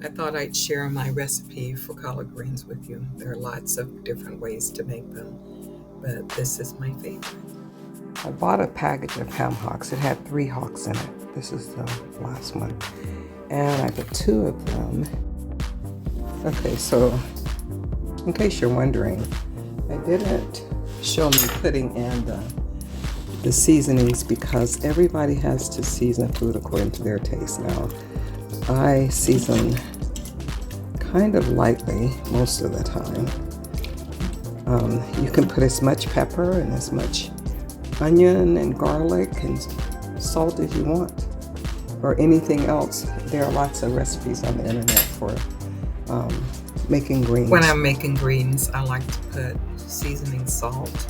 I thought I'd share my recipe for collard greens with you. There are lots of different ways to make them, but this is my favorite. I bought a package of Ham Hocks. It had 3 hocks in it. This is the last one. And I put 2 of them. Okay, so in case you're wondering, I didn't show me putting in the seasonings because everybody has to season food according to their taste. Now, I season kind of lightly most of the time. You can put as much pepper and as much onion and garlic and salt as you want, or anything else. There are lots of recipes on the internet for making greens. When I'm making greens, I like to put seasoning salt,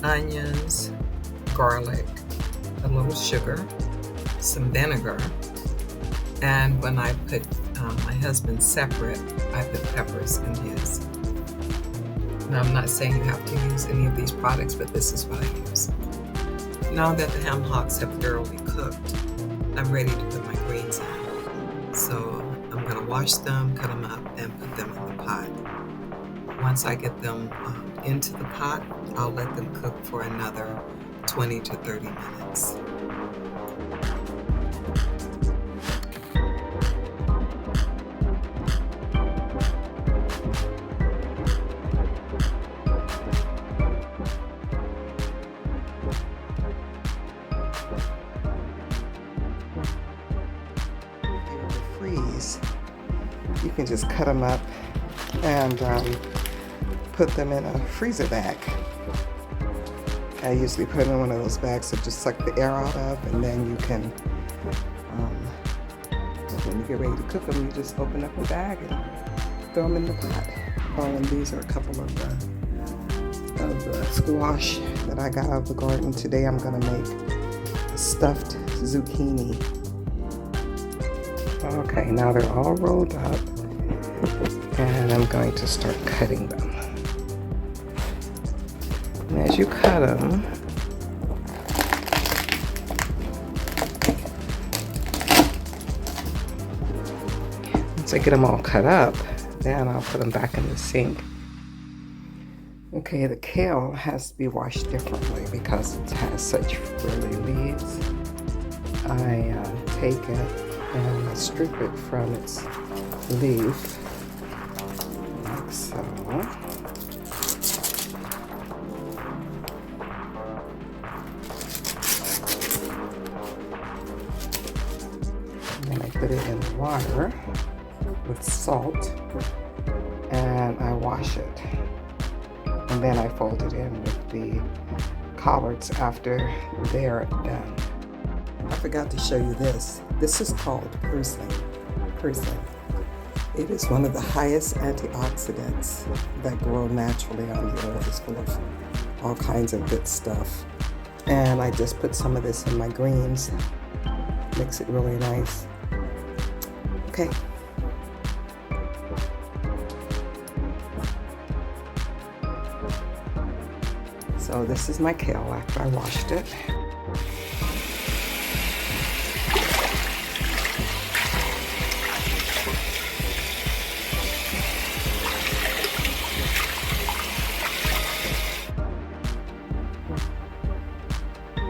onions, garlic, a little sugar, some vinegar, and when I put my husband's separate, I put peppers in his. Now, I'm not saying you have to use any of these products, but this is what I use. Now that the ham hocks have thoroughly cooked, I'm ready to put my greens in. So I'm going to wash them, cut them up, and put them in the pot. Once I get them into the pot, I'll let them cook for another 20 to 30 minutes. Freeze. You can just cut them up and put them in a freezer bag. I usually put them in one of those bags that just suck the air out of, and then you can, when you get ready to cook them, you just open up a bag and throw them in the pot. And these are a couple of the squash that I got out of the garden. Today I'm going to make a stuffed zucchini. Okay, now they're all rolled up, and I'm going to start cutting them. And as you cut them, once I get them all cut up, then I'll put them back in the sink. Okay, the kale has to be washed differently because it has such frilly leaves. I take it and strip it from its leaf, like so. And then I put it in water with salt, and I wash it. And then I fold it in with the collards after they're done. I forgot to show you this. This is called purslane. Purslane. It is one of the highest antioxidants that grow naturally on the earth. It's full of all kinds of good stuff. And I just put some of this in my greens. Makes it really nice. Okay. So this is my kale after I washed it.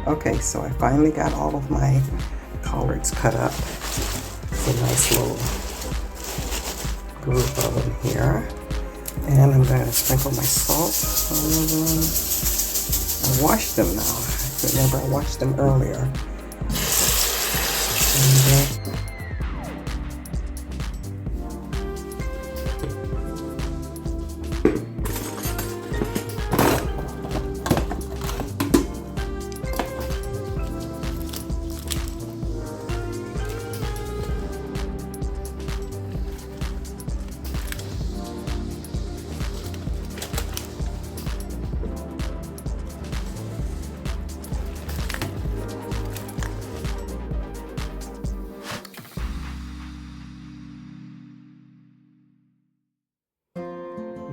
Okay, so I finally got all of my collards cut up. It's a nice little group of them here. And I'm going to sprinkle my salt on them. I washed them now. Remember, I washed them earlier. And,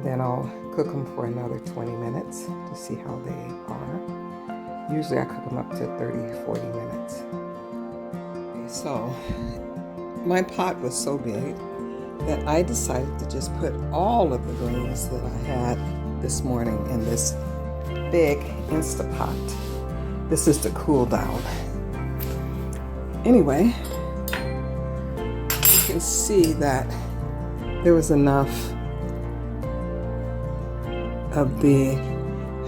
then I'll cook them for another 20 minutes to see how they are. Usually I cook them up to 30-40 minutes. Okay, so my pot was so big that I decided to just put all of the greens that I had this morning in this big Instapot. This is the cool down. Anyway, you can see that there was enough of the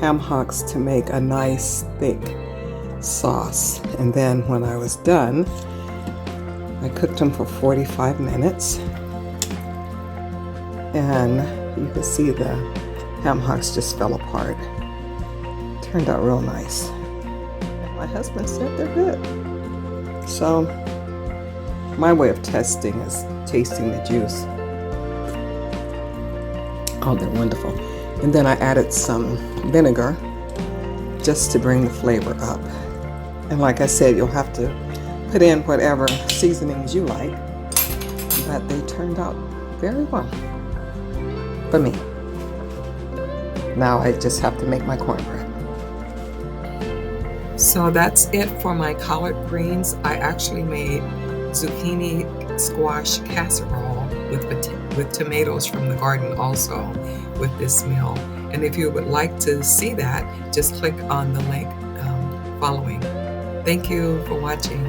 Ham Hocks to make a nice thick sauce. And then when I was done, I cooked them for 45 minutes. And you can see the Ham Hocks just fell apart. Turned out real nice. My husband said they're good. So my way of testing is tasting the juice. Oh, they're wonderful. And then I added some vinegar just to bring the flavor up. And like I said, you'll have to put in whatever seasonings you like, but they turned out very well for me. Now I just have to make my cornbread. So that's it for my collard greens. I actually made zucchini squash casserole with tomatoes from the garden also with this meal. And if you would like to see that, just click on the link following. Thank you for watching.